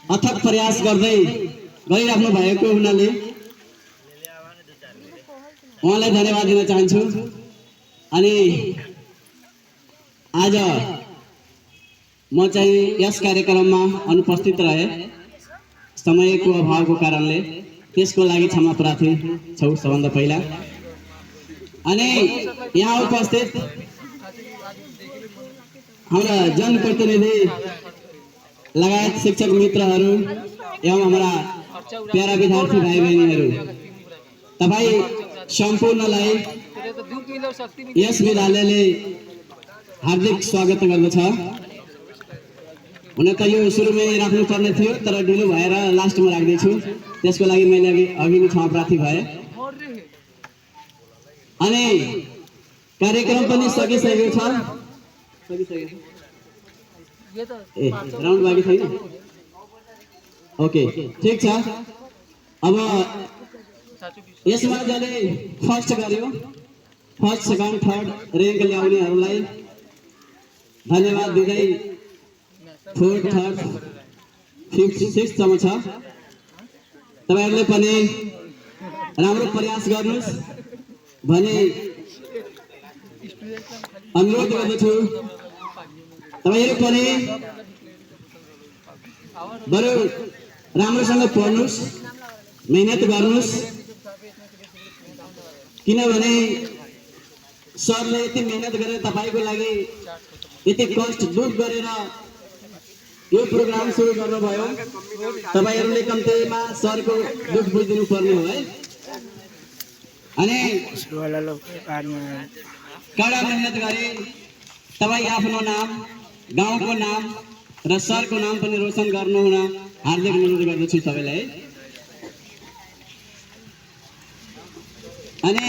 अथक प्रयास गर्दै गरिराख्नु भएको हुनाले उहाँलाई धन्यवाद दिन चाहन्छु। अनि आज म चाहिँ यस कार्यक्रममा अनुपस्थित रहे समयको अभावको कारणले, त्यसको लागि क्षमा प्रार्थी छौँ सबभन्दा पहिला। अनि यहाँ उपस्थित हाम्रा जनप्रतिनिधि लगायत शिक्षक मित्रहरू एवं हाम्रा प्यारा विद्यार्थी भाइ बहिनीहरू, तपाईँ सम्पूर्णलाई यस विद्यालयले हार्दिक स्वागत गर्दछ। हुन त यो सुरुमै राख्नु पर्ने थियो, तर ढिलो भएर लास्टमा राख्दैछु, त्यसको लागि मैले अघि नै क्षमा प्रार्थी भएँ। अनि कार्यक्रम पनि सकिसकेको छ। ए राउन्ड बाँकी छैन? ओके, ठिक छ। अब यसमा जसले फर्स्ट गर्यो, फर्स्ट सेकेन्ड थर्ड र्याङ्क ल्याउनेहरूलाई धन्यवाद दिँदै फोर्थ थर्ड फिफ्थ सिक्स्थसम्म छ। तपाईँहरूले पनि राम्रो प्रयास गर्नुहोस् भने अनुरोध गर्दछु। तपाईँहरू पनि बरु राम्रोसँग पढ्नुहोस्, मेहनत गर्नुहोस्, किनभने सरले यति मेहनत गरेर तपाईँको लागि यति कष्ट दुख गरेर यो प्रोग्राम सुरु गर्नुभयो। तपाईँहरूले कम्तीमा सरको दुख बुझिदिनु पर्ने हो है। अनि कडा मेहनत गरे तपाईँ आफ्नो नाम, गाउँको नाम र सरको नाम पनि रोशन गर्नुहुन हार्दिक अनुरोध गर्दछु सबैलाई। अनि